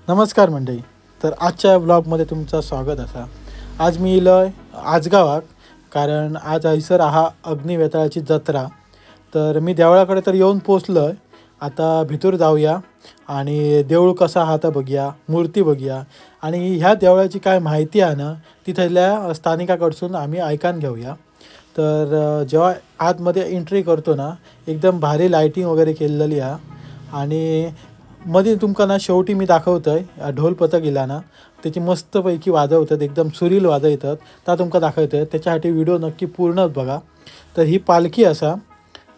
नमस्कार मंडळी. तर आजच्या ब्लॉगमध्ये तुमचं स्वागत असा. आज मी इलोय आजगावाक, कारण आज हयसर हा अग्निवेताळाची जत्रा. तर मी देवळाकडे तर येऊन पोचलो आहे. आता भितूर जाऊया आणि देऊळ कसा हा तर बघूया, मूर्ती बघूया आणि ह्या देवळाची काय माहिती आहे ना ती थैल्या स्थानिकाकडसून आम्ही ऐकान घेऊया. तर जेव्हा आतमध्ये एंट्री करतो ना एकदम भारी लायटिंग वगैरे केलेली आहे आणि मध्ये तुमका ना शेवटी मी दाखवतोय ढोल पथक इला ना त्याची मस्तपैकी वाजवतात, एकदम सुरील वाजवतात. त्या तुमका दाखवतोय, त्याच्यासाठी व्हिडिओ नक्की पूर्णच बघा. तर ही पालखी असा,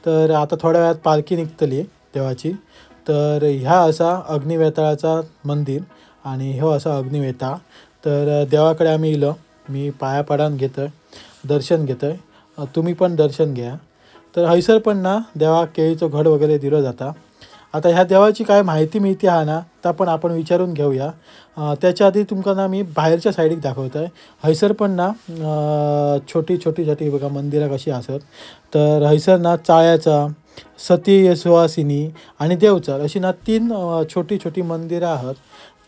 तर आता थोड्या वेळात पालखी निघतली देवाची. तर ह्या असा अग्निवेताळाचा मंदिर आणि ह्यो असा अग्निवेताळ. तर देवाकडे आम्ही इलो, मी पाया पडान घेतोय, दर्शन घेतोय. तुम्ही पण दर्शन घ्या. तर हयसर पण ना देवा केळीचं घड वगैरे दिलं जाता. आता ह्या देवाची काय माहिती मिळते हा ना तर पण आपण विचारून घेऊया. त्याच्या आधी तुमका ना मी बाहेरच्या साईडीक दाखवतो आहे. हयसर पण ना छोटी छोटी छोटी बघा मंदिरं कशी असत. तर हयसर ना चाळ्याचा, सती सुवासिनी आणि देवचार अशी ना तीन छोटी छोटी मंदिरं आहेत.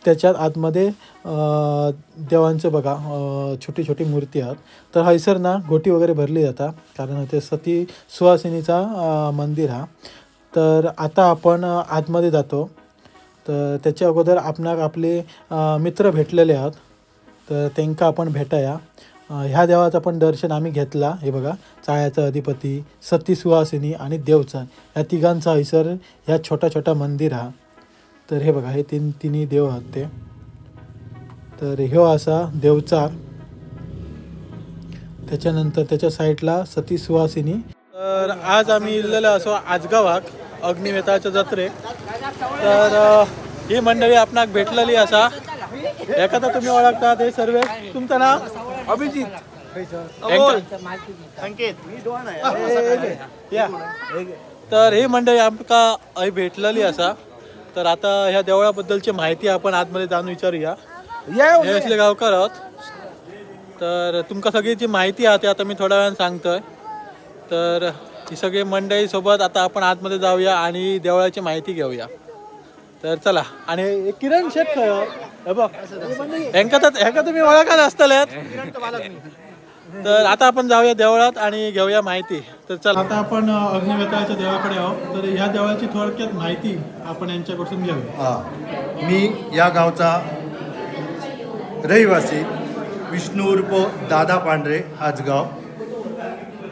त्याच्यात आतमध्ये देवांचं बघा छोटी छोटी मूर्ती आहेत. तर हयसर ना घोटी वगैरे भरली जातात, कारण ते सती सुवासिनीचा मंदिर हा. तर आता आपण आतमध्ये जातो. तर त्याच्या अगोदर आपणाक आपले मित्र भेटलेले आहात, तर त्यांना आपण भेटाया. ह्या देवाचं पण दर्शन आम्ही घेतला. हे बघा, चाळ्याचा अधिपती, सती सुहासिनी आणि देवचार ह्या तिघांचा हयसर ह्या छोटा छोटा मंदिर हा. तर हे बघा, हे तिन्ही देव आहात ते. तर ह्यो असा देवचार, त्याच्यानंतर त्याच्या साईडला सती सुहासिनी. तर आज आम्ही इल्लेलो असो आजगावाक अग्निवेताळाच्या जत्रेक. तर ही मंडळी आपणाक भेटलेली असा. एखादा तुम्ही ओळखता ते सर्व. तुमचं नाव? अभिजित संकेत या. तर ही मंडळी आमका अय भेटलेली असा. तर आता ह्या देवळाबद्दलची माहिती आपण आतमध्ये जाणून विचारूया. हे असले गावकार आहोत. तर तुमका सगळी जी माहिती आहे ती आता मी थोड्या वेळाने सांगतोय. तर ही सगळी मंडळी सोबत आता आपण आतमध्ये जाऊया आणि देवळाची माहिती घेऊया. तर चला. आणि किरण शेठ हे बघ, ह्यांका तुम्ही ओळखत असतले. तर आता आपण जाऊया देवळात आणि घेऊया माहिती. तर चला, आता आपण अग्निवेताळाच्या देवाकडे आहोत. तर ह्या देवळाची थोडक्यात माहिती आपण यांच्याकडून घेऊया. मी या गावचा रहिवासी विष्णू उर्फ दादा पांढरे आजगाव.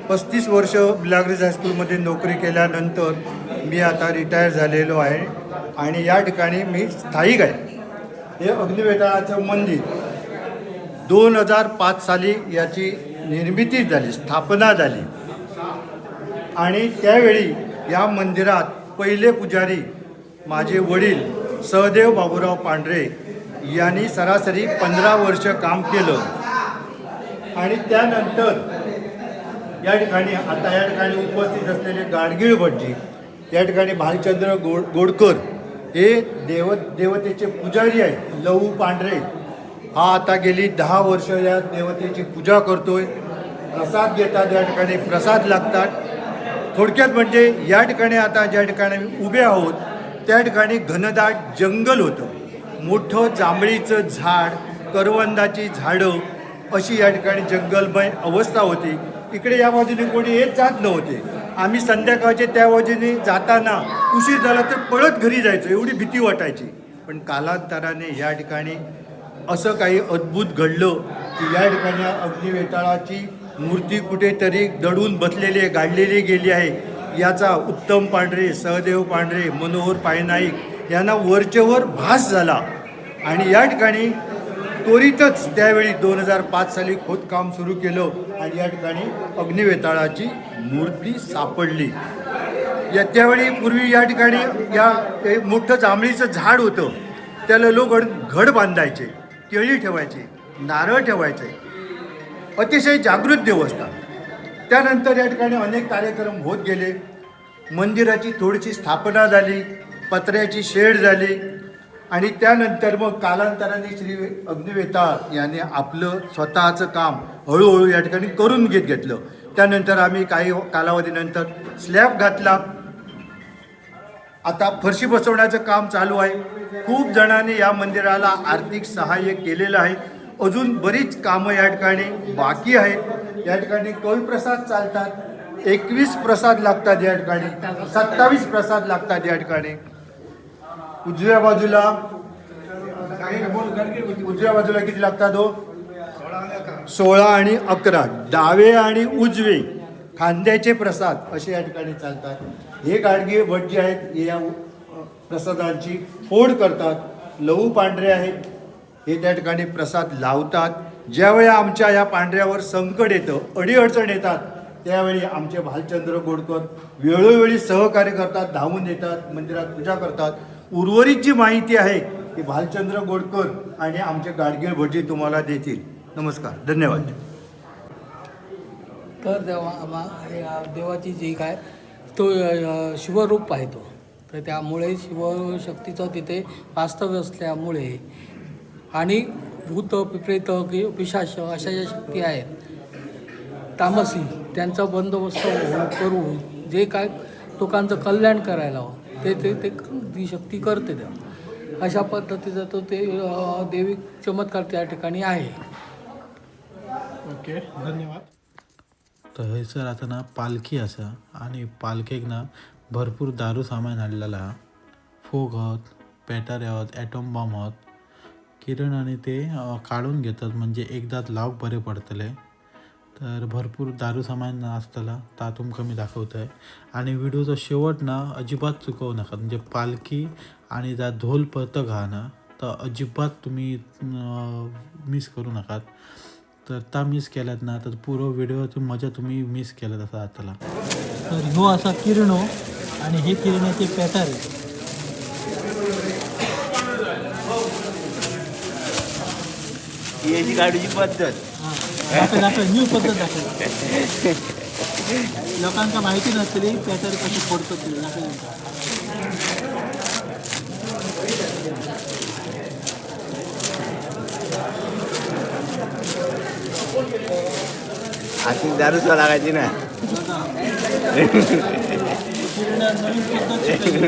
35 वर्ष बिलाग्रीज हायस्कूलमध्ये नोकरी केल्यानंतर मी आता रिटायर झालेलो आहे आणि या ठिकाणी मी स्थायिक आहे. हे अग्निवेताळाचं मंदिर 2005 साली याची निर्मिती झाली, स्थापना झाली. आणि त्यावेळी या मंदिरात पहिले पुजारी माझे वडील सहदेव बाबूराव पांढरे यांनी सरासरी 15 वर्ष काम केलं. आणि त्यानंतर या ठिकाणी आता या ठिकाणी उपस्थित असलेले गाडगीळ भटजी, या ठिकाणी भालचंद्र गोडकर हे देवतेचे पुजारी आहेत. लहू पांढरे हा आता गेली 10 वर्ष या देवतेची पूजा करतोय. प्रसाद घेतात, या ठिकाणी प्रसाद लागतात. थोडक्यात म्हणजे या ठिकाणी आता ज्या ठिकाणी उभे आहोत त्या ठिकाणी घनदाट जंगल होतं. मोठं जांभळीचं झाड, करवंदाची झाडं अशी या ठिकाणी जंगलमय अवस्था होती. इकडे या बाजूने कोणी येत जात नव्हते. आम्ही संध्याकाळचे त्या बाजूने जाताना उशीर झाला तर पळत घरी जायचो, एवढी भीती वाटायची. पण कालांतराने या ठिकाणी असं काही अद्भुत घडलं की या ठिकाणी अग्निवेताळाची मूर्ती कुठेतरी दडून बसलेली आहे, गाडलेली गेली आहे. याचा उत्तम पांढरे, सहदेव पांढरे, मनोहर पायनाईक यांना वरचेवर भास झाला. आणि या ठिकाणी त्वरितच त्यावेळी 2005 साली खोदकाम सुरू केलं आणि या ठिकाणी अग्निवेताळाची मूर्ती सापडली. त्यावेळी पूर्वी या ठिकाणी एक मोठं जांभळीचं झाड होतं, त्याला लोक घड बांधायचे, केळी ठेवायचे, नारळ ठेवायचे. अतिशय जागृत देवस्थान. त्यानंतर या ठिकाणी अनेक कार्यक्रम होत गेले. मंदिराची थोडीशी स्थापना झाली, पत्र्याची शेड झाली आणि त्यानंतर मग कालांतराने श्री अग्निवेताळ याने आपलं स्वतःचं काम हळूहळू या ठिकाणी करून घेतलं. त्यानंतर आम्ही काही कालावधीनंतर स्लॅब घातला. आता फरशी बसवण्याचं काम चालू आहे. खूप जणांनी या मंदिराला आर्थिक सहाय्य केलेलं आहे. अजून बरीच कामं या ठिकाणी बाकी आहेत. या ठिकाणी कवी प्रसाद चालतात, 21 प्रसाद लागतात या ठिकाणी, 27 प्रसाद लागतात या ठिकाणी. उजव्या बाजूला किती लागतात हो? 16 आणि 11. डावे आणि उजवे खांद्याचे प्रसाद असे या ठिकाणी चालतात. हे गाडगे भट जे आहेत हे या प्रसादांची फोड करतात. लहू पांढरे आहेत, हे त्या ठिकाणी प्रसाद लावतात. ज्यावेळी आमच्या या पांढऱ्यावर संकट येतं, अडीअडचण येतात, त्यावेळी आमचे भालचंद्र गोडकर वेळोवेळी सहकार्य करतात, धावून येतात, मंदिरात पूजा करतात. उर्वरित जी माहिती आहे ती भालचंद्र गोडकर आणि आमचे गाडगे भटजी तुम्हाला देतील. नमस्कार, धन्यवाद. तर देवाची जी काय तो शिवरूप आहे तो, तर त्यामुळे शिवशक्तीचं तिथे वास्तव्य असल्यामुळे आणि भूत पिप्रेत पिशाच अशा ज्या शक्ती आहेत तामसी, त्यांचा बंदोबस्त करून जे काय लोकांचं कल्याण करायला हवं ते ती शक्ती करते. त्या अशा पद्धतीचं तो ते देवी चमत्कार त्या ठिकाणी आहे. ओके, धन्यवाद. तर हयसर आता ना पालखी आसा आणि पालखेक ना भरपूर दारू सामान हाडलेला. फोग होत, पेटारे होत, ॲटॉम बॉम्ब होत. किरण आणि ते काढून घेतात म्हणजे एकदाच लावक बरे पडतले. तर भरपूर दारू सामान आसतला ता तुमकां मी दाखवतोय. आणि व्हिडिओचा शेवट ना अजिबात चुकवू नका. म्हणजे पालखी आणि त्या ढोल पथक हा ना तर अजिबात तुम्ही मिस करू नकात. तर ता मिस केल्यात ना तर पुरो व्हिडिओची मजा तुम्ही मिस केल्यात असा जातला. तर ह्यो असा किरणो आणि हे किरणाचे पेटारे. याची काढूची पद्धत दाखव न्यू पद्धत दाखव. लोकांना माहिती नसतली पेटारे कसे फोडतात ते दाखव. आधी दारूच लागायची ना. नवीन पद्धत शिकायची.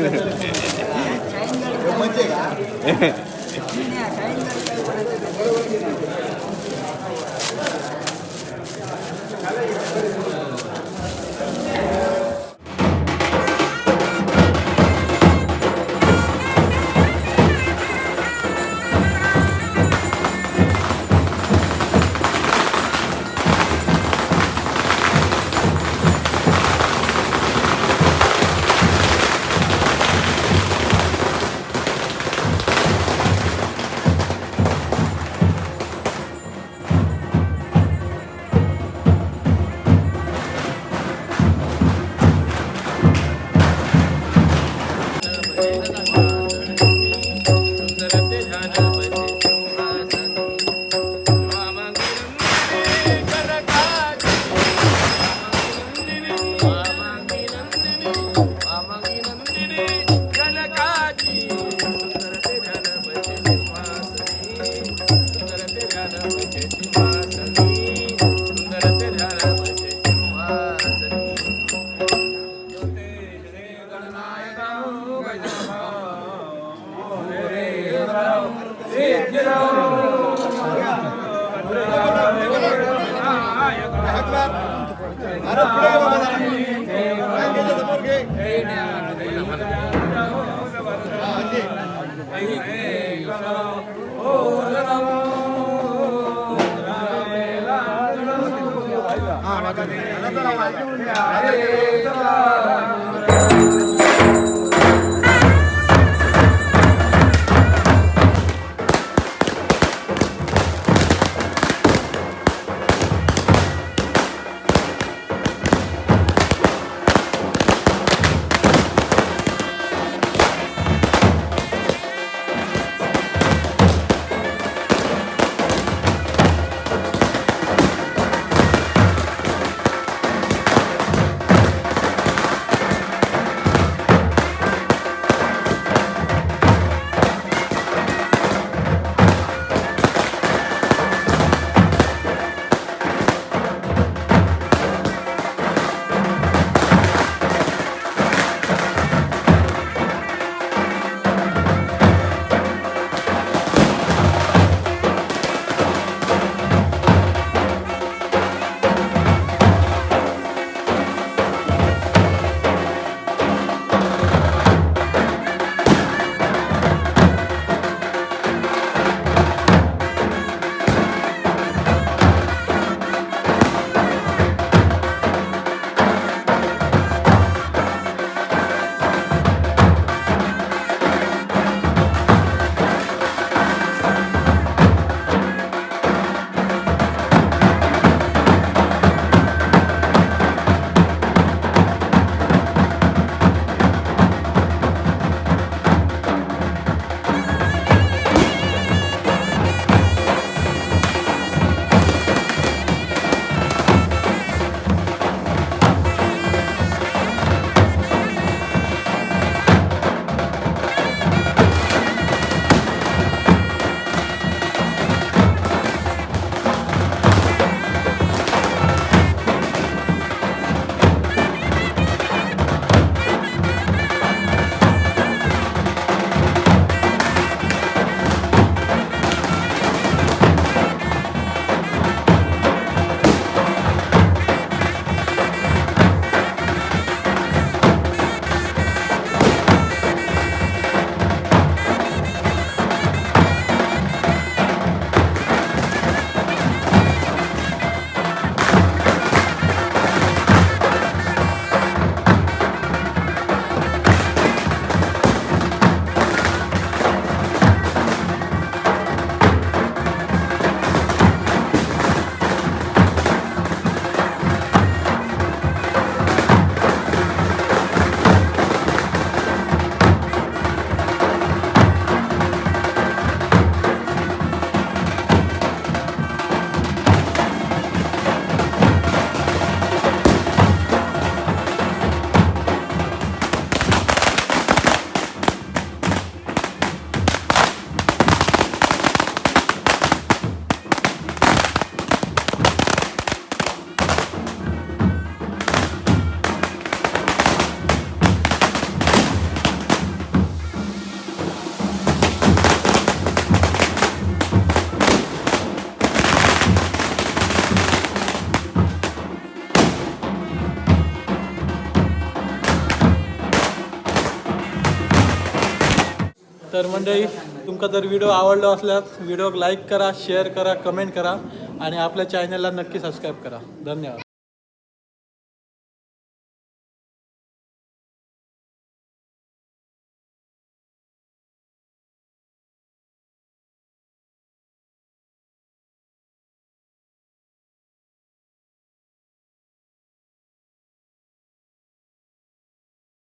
तर मंडळी तुमका जर व्हिडिओ आवडलो असल्यास व्हिडिओक लाईक करा, शेअर करा, कमेंट करा आणि आपल्या चॅनलला नक्की सबस्क्राईब करा. धन्यवाद.